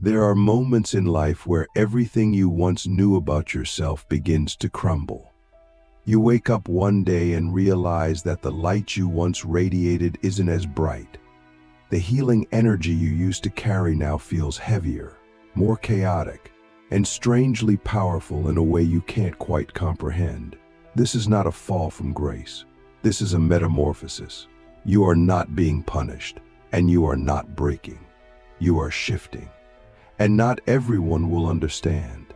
There are moments in life where everything you once knew about yourself begins to crumble. You wake up one day and realize that the light you once radiated isn't as bright. The healing energy you used to carry now feels heavier, more chaotic, and strangely powerful in a way you can't quite comprehend. This is not a fall from grace. This is a metamorphosis. You are not being punished, and you are not breaking. You are shifting. And not everyone will understand.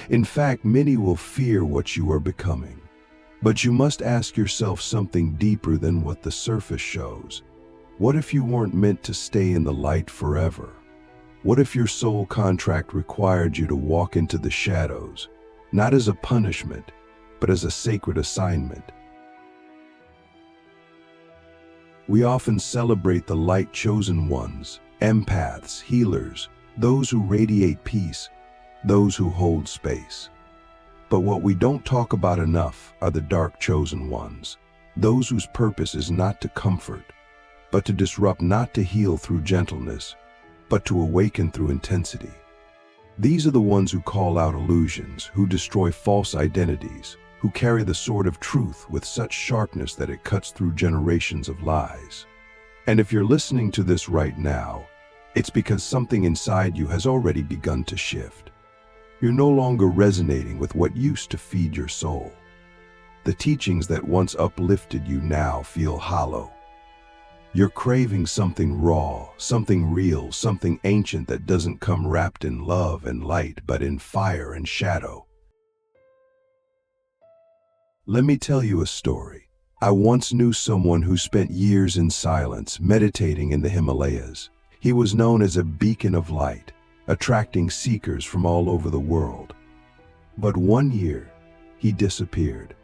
In fact, many will fear what you are becoming. But you must ask yourself something deeper than what the surface shows. What if you weren't meant to stay in the light forever? What if your soul contract required you to walk into the shadows, not as a punishment, but as a sacred assignment? We often celebrate the light-chosen ones, empaths, healers, those who radiate peace, those who hold space. But what we don't talk about enough are the dark chosen ones, those whose purpose is not to comfort, but to disrupt, not to heal through gentleness, but to awaken through intensity. These are the ones who call out illusions, who destroy false identities, who carry the sword of truth with such sharpness that it cuts through generations of lies. And if you're listening to this right now, it's because something inside you has already begun to shift. You're no longer resonating with what used to feed your soul. The teachings that once uplifted you now feel hollow. You're craving something raw, something real, something ancient that doesn't come wrapped in love and light, but in fire and shadow. Let me tell you a story. I once knew someone who spent years in silence, meditating in the Himalayas. He was known as a beacon of light, attracting seekers from all over the world. But one year, he disappeared.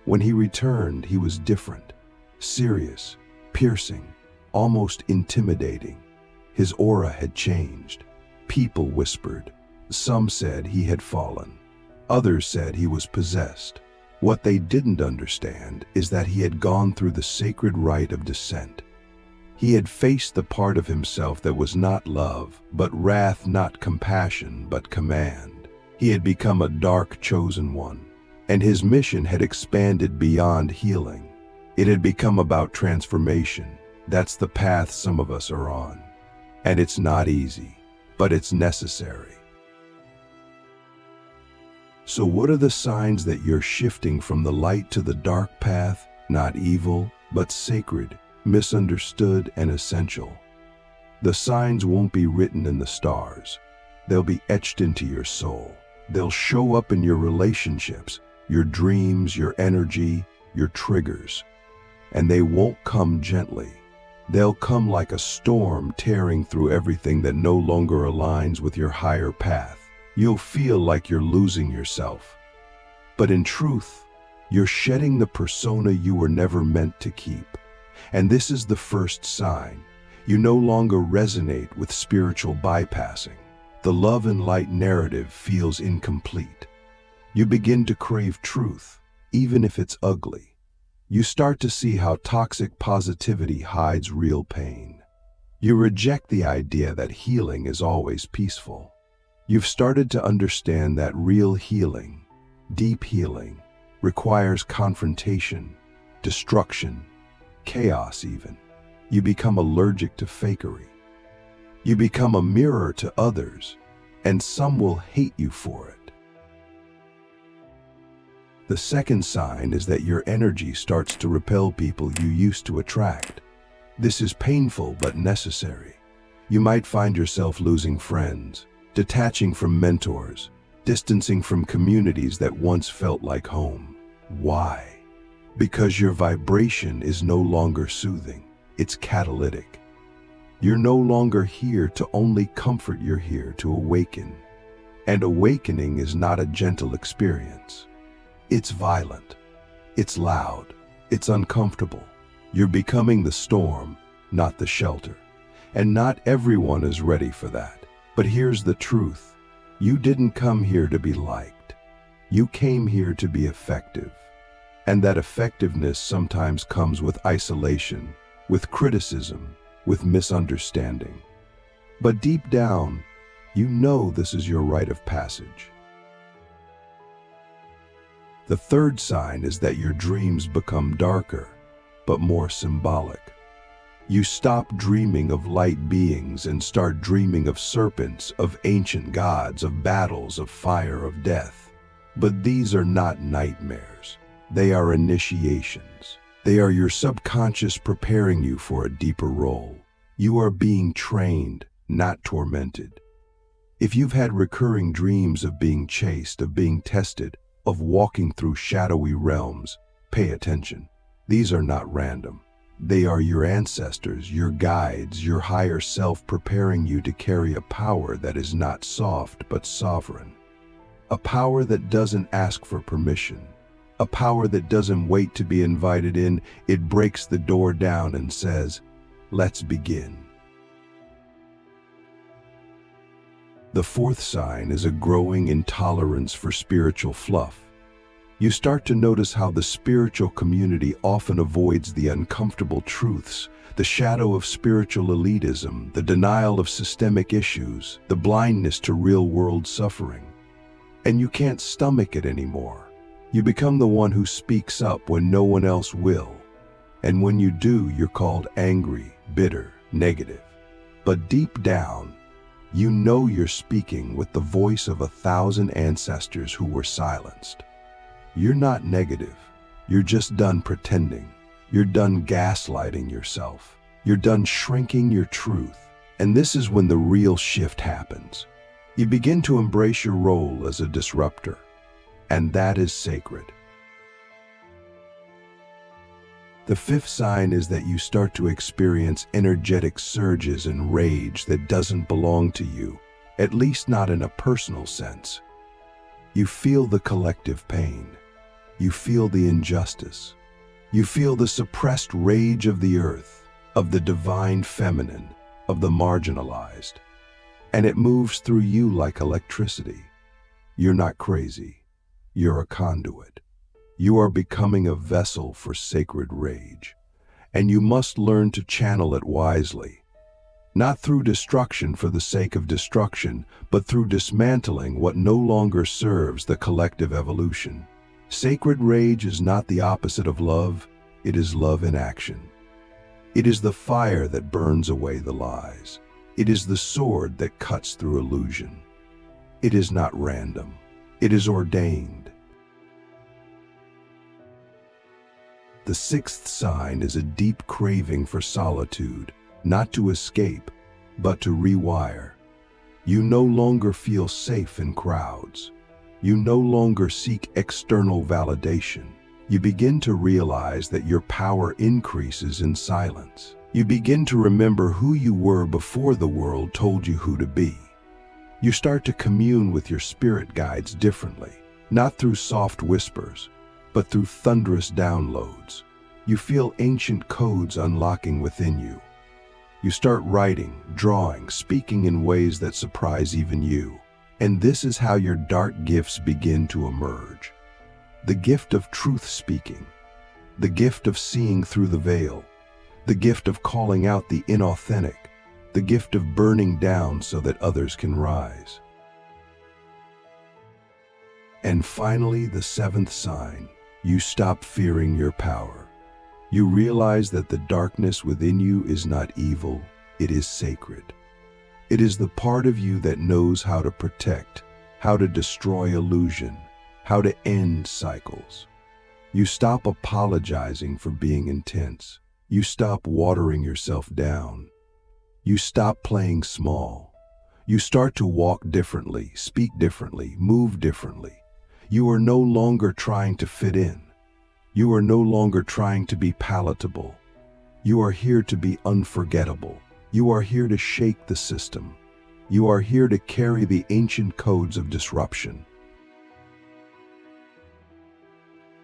When he returned, he was different, serious, piercing, almost intimidating. His aura had changed. People whispered. Some said he had fallen. Others said he was possessed. What they didn't understand is that he had gone through the sacred rite of descent. He had faced the part of himself that was not love, but wrath, not compassion, but command. He had become a dark chosen one, and his mission had expanded beyond healing. It had become about transformation. That's the path some of us are on. And it's not easy, but it's necessary. So what are the signs that you're shifting from the light to the dark path? Not evil, but sacred, misunderstood, and essential. The signs won't be written in the stars. They'll be etched into your soul. They'll show up in your relationships, your dreams, your energy, your triggers. And they won't come gently. They'll come like a storm tearing through everything that no longer aligns with your higher path. You'll feel like you're losing yourself. But in truth, you're shedding the persona you were never meant to keep. And this is the first sign. You no longer resonate with spiritual bypassing. The love and light narrative feels incomplete. You begin to crave truth, even if it's ugly. You start to see how toxic positivity hides real pain. You reject the idea that healing is always peaceful. You've started to understand that real healing, deep healing, requires confrontation, destruction, chaos even. You become allergic to fakery. You become a mirror to others, and some will hate you for it. The second sign is that your energy starts to repel people you used to attract. This is painful but necessary. You might find yourself losing friends, detaching from mentors, distancing from communities that once felt like home. Why? Because your vibration is no longer soothing, it's catalytic. You're no longer here to only comfort, you're here to awaken. And awakening is not a gentle experience. It's violent, it's loud, it's uncomfortable. You're becoming the storm, not the shelter. And not everyone is ready for that. But here's the truth. You didn't come here to be liked. You came here to be effective. And that effectiveness sometimes comes with isolation, with criticism, with misunderstanding. But deep down, You know this is your rite of passage. The third sign is that your dreams become darker, but more symbolic. You stop dreaming of light beings and start dreaming of serpents, of ancient gods, of battles, of fire, of death. But these are not nightmares. They are initiations. They are your subconscious preparing you for a deeper role. You are being trained, not tormented. If you've had recurring dreams of being chased, of being tested, of walking through shadowy realms, pay attention. These are not random. They are your ancestors, your guides, your higher self preparing you to carry a power that is not soft but sovereign. A power that doesn't ask for permission. A power that doesn't wait to be invited in. It breaks the door down and says, "Let's begin." The fourth sign is a growing intolerance for spiritual fluff. You start to notice how the spiritual community often avoids the uncomfortable truths, the shadow of spiritual elitism, the denial of systemic issues, the blindness to real-world suffering. And you can't stomach it anymore. You become the one who speaks up when no one else will. And when you do, you're called angry, bitter, negative. But deep down, you know you're speaking with the voice of 1,000 ancestors who were silenced. You're not negative. You're just done pretending. You're done gaslighting yourself. You're done shrinking your truth. And this is when the real shift happens. You begin to embrace your role as a disruptor. And that is sacred. The fifth sign is that you start to experience energetic surges and rage that doesn't belong to you, at least not in a personal sense. You feel the collective pain. You feel the injustice. You feel the suppressed rage of the earth, of the divine feminine, of the marginalized. And it moves through you like electricity. You're not crazy. You're a conduit. You are becoming a vessel for sacred rage. And you must learn to channel it wisely. Not through destruction for the sake of destruction, but through dismantling what no longer serves the collective evolution. Sacred rage is not the opposite of love, it is love in action. It is the fire that burns away the lies. It is the sword that cuts through illusion. It is not random, it is ordained. The sixth sign is a deep craving for solitude, not to escape, but to rewire. You no longer feel safe in crowds. You no longer seek external validation. You begin to realize that your power increases in silence. You begin to remember who you were before the world told you who to be. You start to commune with your spirit guides differently, not through soft whispers, but through thunderous downloads. You feel ancient codes unlocking within you. You start writing, drawing, speaking in ways that surprise even you. And this is how your dark gifts begin to emerge. The gift of truth speaking, the gift of seeing through the veil, the gift of calling out the inauthentic, the gift of burning down so that others can rise. And finally, the seventh sign, you stop fearing your power. You realize that the darkness within you is not evil, it is sacred. It is the part of you that knows how to protect, how to destroy illusion, how to end cycles. You stop apologizing for being intense. You stop watering yourself down. You stop playing small. You start to walk differently, speak differently, move differently. You are no longer trying to fit in. You are no longer trying to be palatable. You are here to be unforgettable. You are here to shake the system. You are here to carry the ancient codes of disruption.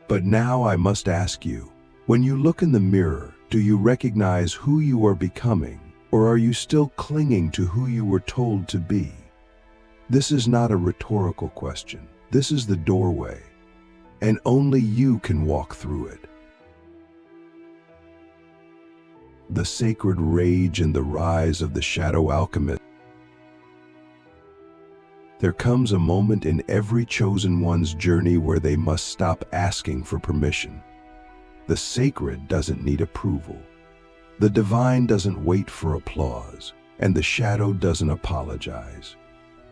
But now I must ask you, when you look in the mirror, do you recognize who you are becoming, or are you still clinging to who you were told to be? This is not a rhetorical question. This is the doorway, and only you can walk through it. The sacred rage and the rise of the shadow alchemist. There comes a moment in every chosen one's journey where they must stop asking for permission. The sacred doesn't need approval. The divine doesn't wait for applause, and the shadow doesn't apologize.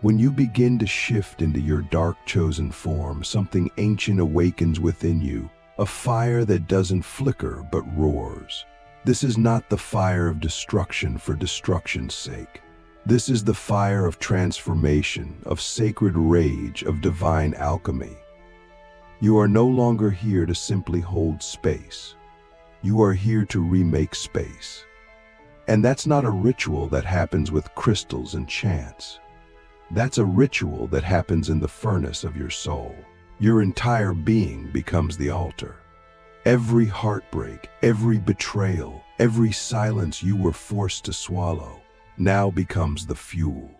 When you begin to shift into your dark chosen form, something ancient awakens within you, a fire that doesn't flicker but roars. This is not the fire of destruction for destruction's sake. This is the fire of transformation, of sacred rage, of divine alchemy. You are no longer here to simply hold space. You are here to remake space. And that's not a ritual that happens with crystals and chants. That's a ritual that happens in the furnace of your soul. Your entire being becomes the altar. Every heartbreak, every betrayal, every silence you were forced to swallow now becomes the fuel.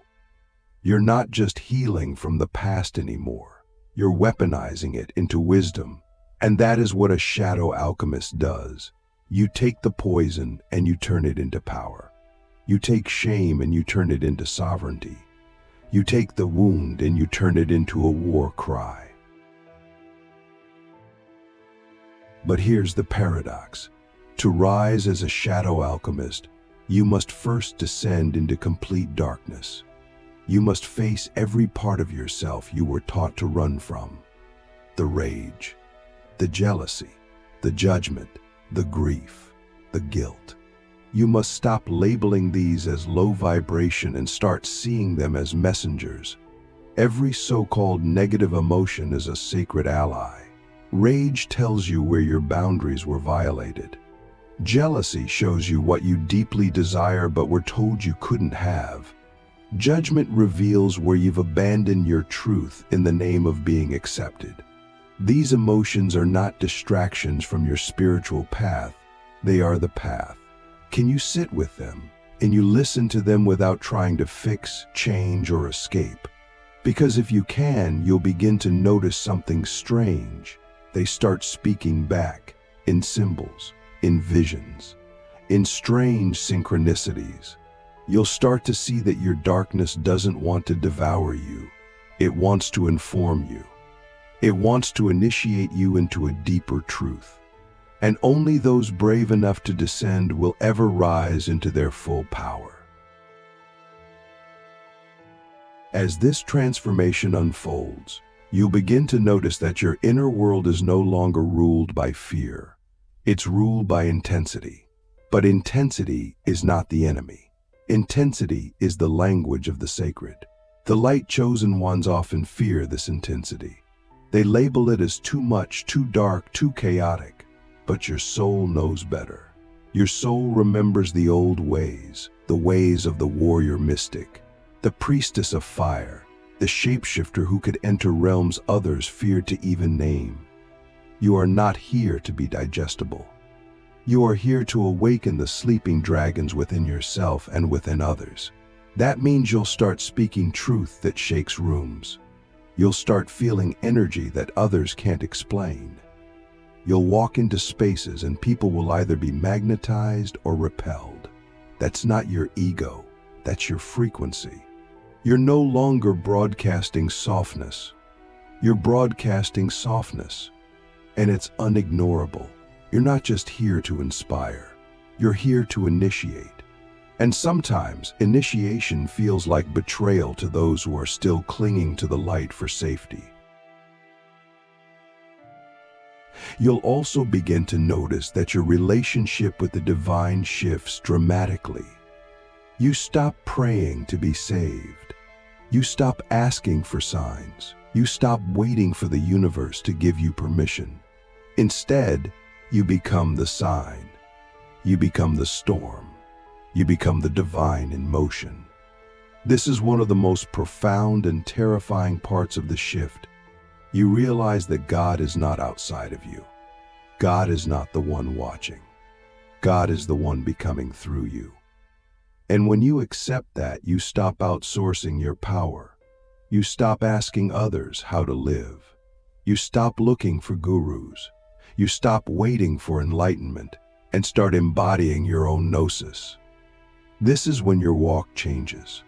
You're not just healing from the past anymore. You're weaponizing it into wisdom. And that is what a shadow alchemist does. You take the poison and you turn it into power. You take shame and you turn it into sovereignty. You take the wound and you turn it into a war cry. But here's the paradox. To rise as a shadow alchemist, you must first descend into complete darkness. You must face every part of yourself you were taught to run from. The rage, the jealousy, the judgment, the grief, the guilt. You must stop labeling these as low vibration and start seeing them as messengers. Every so-called negative emotion is a sacred ally. Rage tells you where your boundaries were violated. Jealousy shows you what you deeply desire but were told you couldn't have. Judgment reveals where you've abandoned your truth in the name of being accepted. These emotions are not distractions from your spiritual path. They are the path. Can you sit with them and you listen to them without trying to fix, change, or escape? Because if you can, you'll begin to notice something strange. They start speaking back in symbols, in visions, in strange synchronicities. You'll start to see that your darkness doesn't want to devour you. It wants to inform you. It wants to initiate you into a deeper truth. And only those brave enough to descend will ever rise into their full power. As this transformation unfolds, you'll begin to notice that your inner world is no longer ruled by fear. It's ruled by intensity. But intensity is not the enemy. Intensity is the language of the sacred. The light chosen ones often fear this intensity. They label it as too much, too dark, too chaotic. But your soul knows better. Your soul remembers the old ways, the ways of the warrior mystic, the priestess of fire, the shapeshifter who could enter realms others feared to even name. You are not here to be digestible. You are here to awaken the sleeping dragons within yourself and within others. That means you'll start speaking truth that shakes rooms. You'll start feeling energy that others can't explain. You'll walk into spaces and people will either be magnetized or repelled. That's not your ego, that's your frequency. You're no longer broadcasting softness. You're broadcasting softness, and it's unignorable. You're not just here to inspire, you're here to initiate. And sometimes initiation feels like betrayal to those who are still clinging to the light for safety. You'll also begin to notice that your relationship with the divine shifts dramatically. You stop praying to be saved. You stop asking for signs. You stop waiting for the universe to give you permission. Instead, you become the sign. You become the storm. You become the divine in motion. This is one of the most profound and terrifying parts of the shift. You realize that God is not outside of you. God is not the one watching. God is the one becoming through you. And when you accept that, you stop outsourcing your power. You stop asking others how to live. You stop looking for gurus. You stop waiting for enlightenment and start embodying your own gnosis. This is when your walk changes.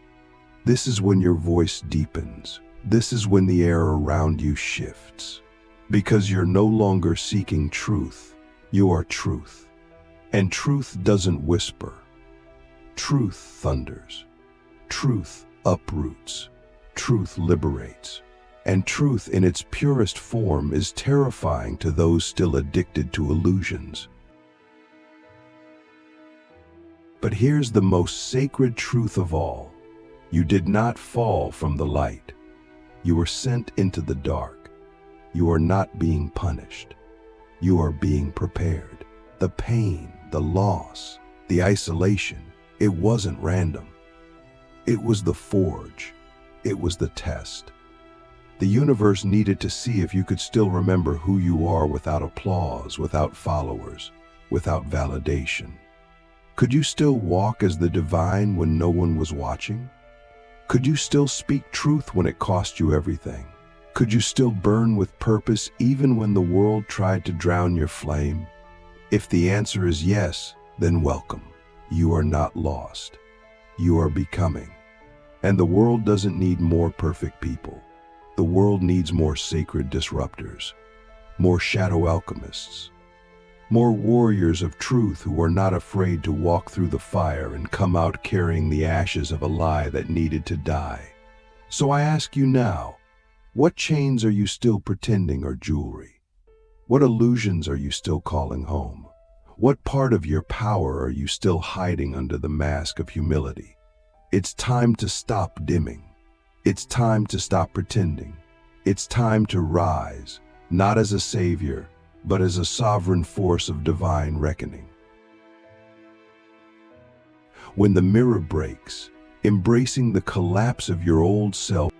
This is when your voice deepens. This is when the air around you shifts. Because you're no longer seeking truth, you are truth. And truth doesn't whisper. Truth thunders. Truth uproots. Truth liberates. And truth in its purest form is terrifying to those still addicted to illusions. But here's the most sacred truth of all. You did not fall from the light. You were sent into the dark. You are not being punished. You are being prepared. The pain, the loss, the isolation, it wasn't random. It was the forge. It was the test. The universe needed to see if you could still remember who you are without applause, without followers, without validation. Could you still walk as the divine when no one was watching? Could you still speak truth when it cost you everything? Could you still burn with purpose even when the world tried to drown your flame? If the answer is yes, then welcome. You are not lost. You are becoming. And the world doesn't need more perfect people. The world needs more sacred disruptors, more shadow alchemists, more warriors of truth who are not afraid to walk through the fire and come out carrying the ashes of a lie that needed to die. So I ask you now, what chains are you still pretending are jewelry? What illusions are you still calling home? What part of your power are you still hiding under the mask of humility? It's time to stop dimming. It's time to stop pretending. It's time to rise, not as a savior, but as a sovereign force of divine reckoning. When the mirror breaks, embracing the collapse of your old self,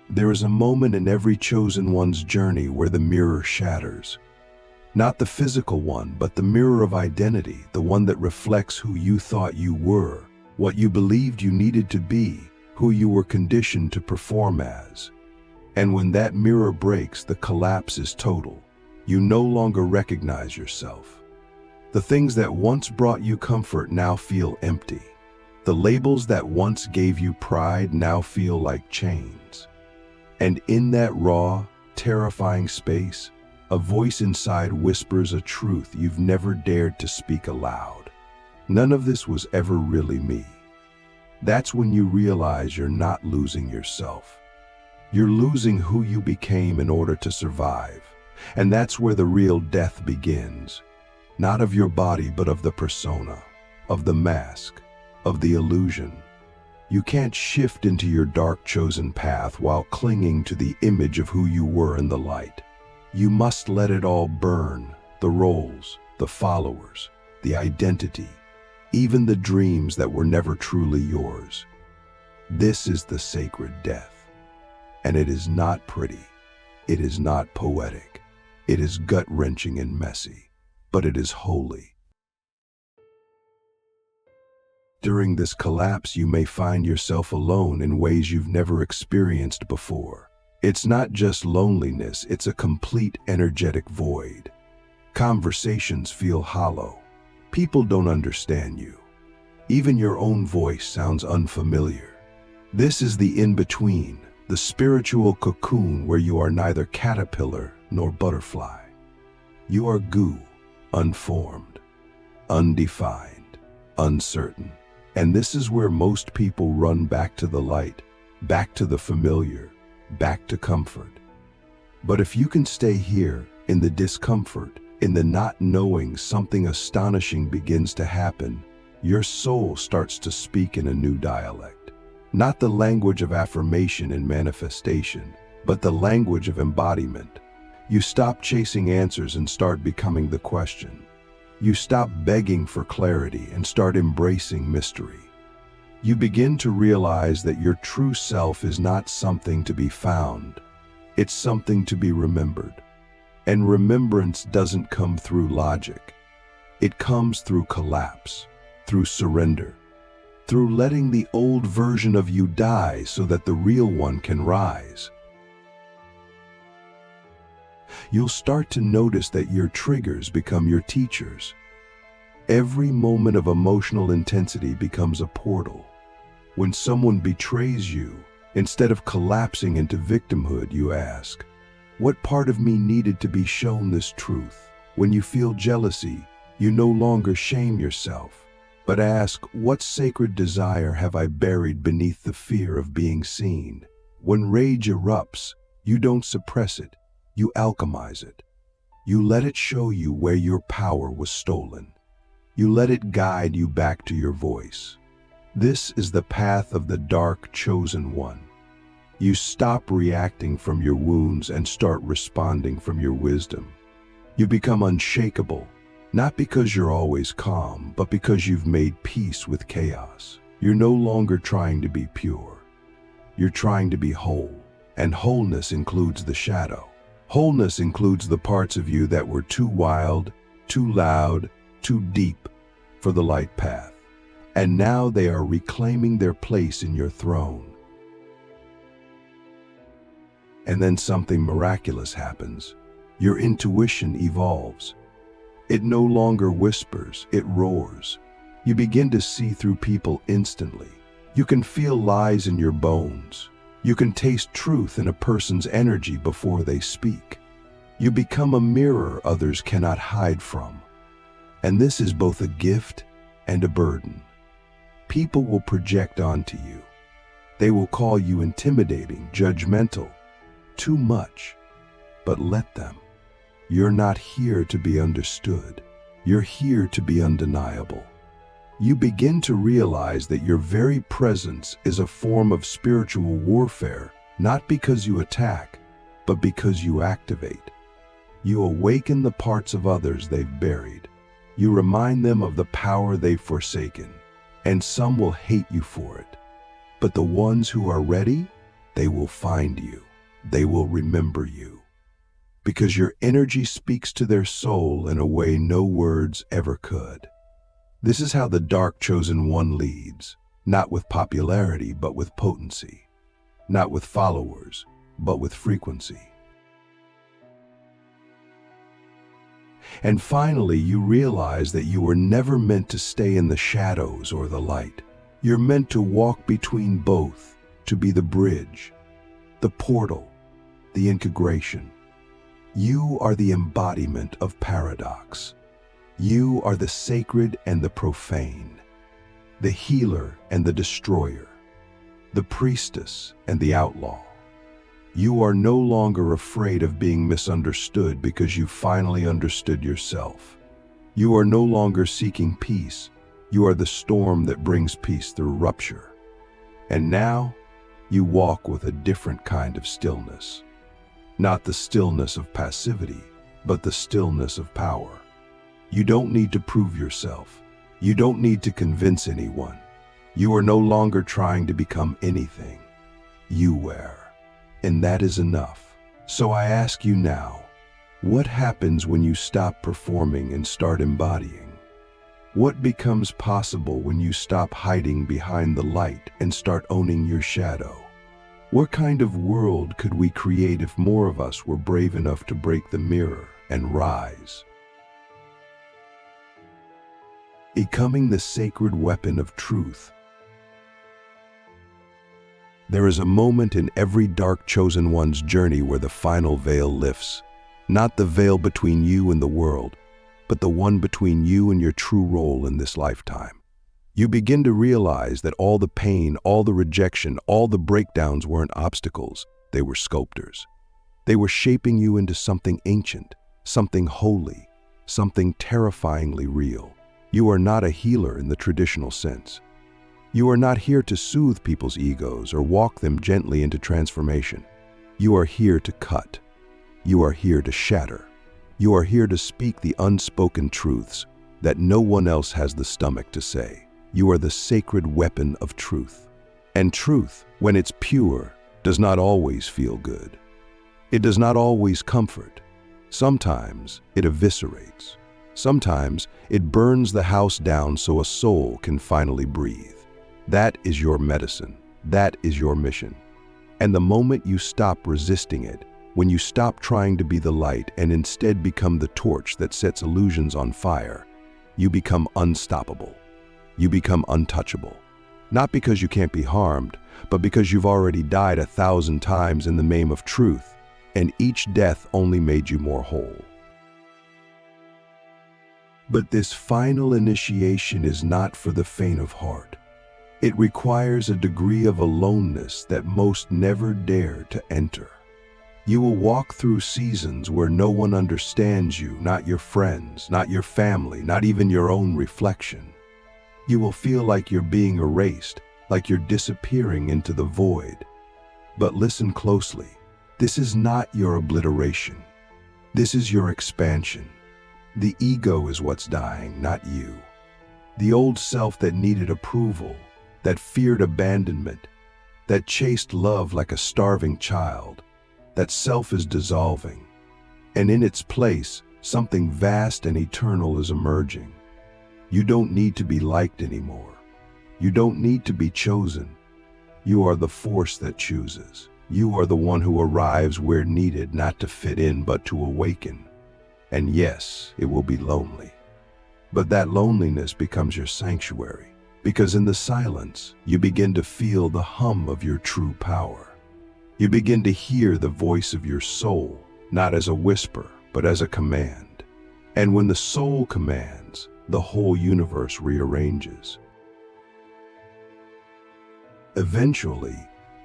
there is a moment in every chosen one's journey where the mirror shatters. Not the physical one, but the mirror of identity, the one that reflects who you thought you were, what you believed you needed to be, who you were conditioned to perform as. And when that mirror breaks, the collapse is total. You no longer recognize yourself. The things that once brought you comfort now feel empty. The labels that once gave you pride now feel like chains. And in that raw, terrifying space, a voice inside whispers a truth you've never dared to speak aloud. None of this was ever really me. That's when you realize you're not losing yourself. You're losing who you became in order to survive. And that's where the real death begins. Not of your body, but of the persona, of the mask, of the illusion. You can't shift into your dark chosen path while clinging to the image of who you were in the light. You must let it all burn, the roles, the followers, the identity, even the dreams that were never truly yours. This is the sacred death. And it is not pretty. It is not poetic. It is gut-wrenching and messy, but it is holy. During this collapse, you may find yourself alone in ways you've never experienced before. It's not just loneliness, it's a complete energetic void. Conversations feel hollow. People don't understand you. Even your own voice sounds unfamiliar. This is the in-between, the spiritual cocoon where you are neither caterpillar nor butterfly. You are goo, unformed, undefined, uncertain. And this is where most people run back to the light, back to the familiar, back to comfort. But if you can stay here, in the discomfort, in the not knowing, something astonishing begins to happen. Your soul starts to speak in a new dialect. Not the language of affirmation and manifestation, but the language of embodiment. You stop chasing answers and start becoming the question. You stop begging for clarity and start embracing mystery. You begin to realize that your true self is not something to be found. It's something to be remembered. And remembrance doesn't come through logic. It comes through collapse, through surrender, through letting the old version of you die so that the real one can rise. You'll start to notice that your triggers become your teachers. Every moment of emotional intensity becomes a portal. When someone betrays you, Instead of collapsing into victimhood, you ask, what part of me needed to be shown this truth? When you feel jealousy, you no longer shame yourself, but ask, what sacred desire have I buried beneath the fear of being seen? When rage erupts, you don't suppress it, you alchemize it. You let it show you where your power was stolen. You let it guide you back to your voice. This is the path of the dark chosen one. You stop reacting from your wounds and start responding from your wisdom. You become unshakable, not because you're always calm, but because you've made peace with chaos. You're no longer trying to be pure. You're trying to be whole, and wholeness includes the shadow. Wholeness includes the parts of you that were too wild, too loud, too deep for the light path. And now they are reclaiming their place in your throne. And then something miraculous happens. Your intuition evolves. It no longer whispers, it roars. You begin to see through people instantly. You can feel lies in your bones. You can taste truth in a person's energy before they speak. You become a mirror others cannot hide from. And this is both a gift and a burden. People will project onto you. They will call you intimidating, judgmental, too much. But let them. You're not here to be understood. You're here to be undeniable. You begin to realize that your very presence is a form of spiritual warfare, not because you attack, but because you activate. You awaken the parts of others they've buried. You remind them of the power they've forsaken, and some will hate you for it. But the ones who are ready, they will find you. They will remember you. Because your energy speaks to their soul in a way no words ever could. This is how the dark chosen one leads, not with popularity, but with potency. Not with followers, but with frequency. And finally, you realize that you were never meant to stay in the shadows or the light. You're meant to walk between both, to be the bridge, the portal, the integration. You are the embodiment of paradox. You are the sacred and the profane, the healer and the destroyer, the priestess and the outlaw. You are no longer afraid of being misunderstood because you finally understood yourself. You are no longer seeking peace. You are the storm that brings peace through rupture. And now, you walk with a different kind of stillness. Not the stillness of passivity, but the stillness of power. You don't need to prove yourself. You don't need to convince anyone. You are no longer trying to become anything. You are. And that is enough. So I ask you now, what happens when you stop performing and start embodying? What becomes possible when you stop hiding behind the light and start owning your shadow? What kind of world could we create if more of us were brave enough to break the mirror and rise? Becoming the sacred weapon of truth. There is a moment in every dark chosen one's journey where the final veil lifts. Not the veil between you and the world, but the one between you and your true role in this lifetime. You begin to realize that all the pain, all the rejection, all the breakdowns weren't obstacles, they were sculptors. They were shaping you into something ancient, something holy, something terrifyingly real. You are not a healer in the traditional sense. You are not here to soothe people's egos or walk them gently into transformation. You are here to cut. You are here to shatter. You are here to speak the unspoken truths that no one else has the stomach to say. You are the sacred weapon of truth. And truth, when it's pure, does not always feel good. It does not always comfort. Sometimes it eviscerates. Sometimes it burns the house down so a soul can finally breathe. That is your medicine. That is your mission. And the moment you stop resisting it, when you stop trying to be the light and instead become the torch that sets illusions on fire, you become unstoppable. You become untouchable. Not because you can't be harmed, but because you've already died 1,000 times in the name of truth, and each death only made you more whole. But this final initiation is not for the faint of heart. It requires a degree of aloneness that most never dare to enter. You will walk through seasons where no one understands you, not your friends, not your family, not even your own reflection. You will feel like you're being erased, like you're disappearing into the void. But listen closely. This is not your obliteration. This is your expansion. The ego is what's dying, not you. The old self that needed approval, that feared abandonment, that chased love like a starving child, that self is dissolving. And in its place, something vast and eternal is emerging. You don't need to be liked anymore. You don't need to be chosen. You are the force that chooses. You are the one who arrives where needed, not to fit in, but to awaken. And yes, it will be lonely. But that loneliness becomes your sanctuary, because in the silence, you begin to feel the hum of your true power. You begin to hear the voice of your soul, not as a whisper, but as a command. And when the soul commands, the whole universe rearranges. Eventually,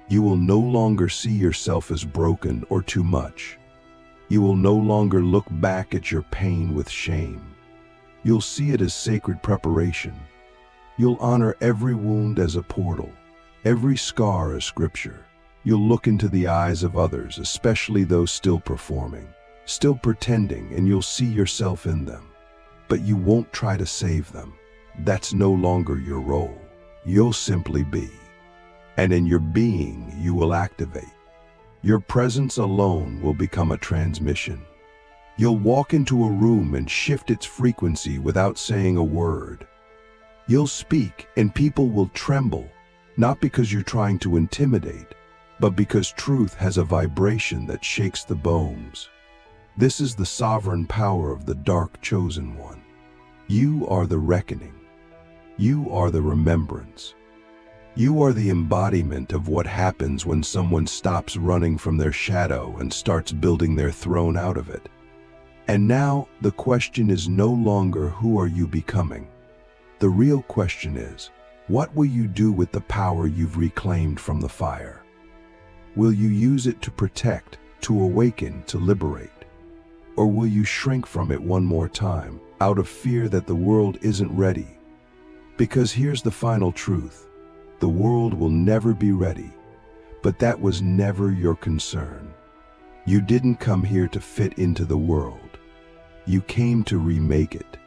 you will no longer see yourself as broken or too much. You will no longer look back at your pain with shame. You'll see it as sacred preparation. You'll honor every wound as a portal, every scar as scripture. You'll look into the eyes of others, especially those still performing, still pretending, and you'll see yourself in them. But you won't try to save them. That's no longer your role. You'll simply be. And in your being, you will activate. Your presence alone will become a transmission. You'll walk into a room and shift its frequency without saying a word. You'll speak and people will tremble, not because you're trying to intimidate, but because truth has a vibration that shakes the bones. This is the sovereign power of the dark chosen one. You are the reckoning. You are the remembrance. You are the embodiment of what happens when someone stops running from their shadow and starts building their throne out of it. And now the question is no longer who are you becoming? The real question is, what will you do with the power you've reclaimed from the fire? Will you use it to protect, to awaken, to liberate? Or will you shrink from it one more time, out of fear that the world isn't ready? Because here's the final truth. The world will never be ready, but that was never your concern. You didn't come here to fit into the world. You came to remake it.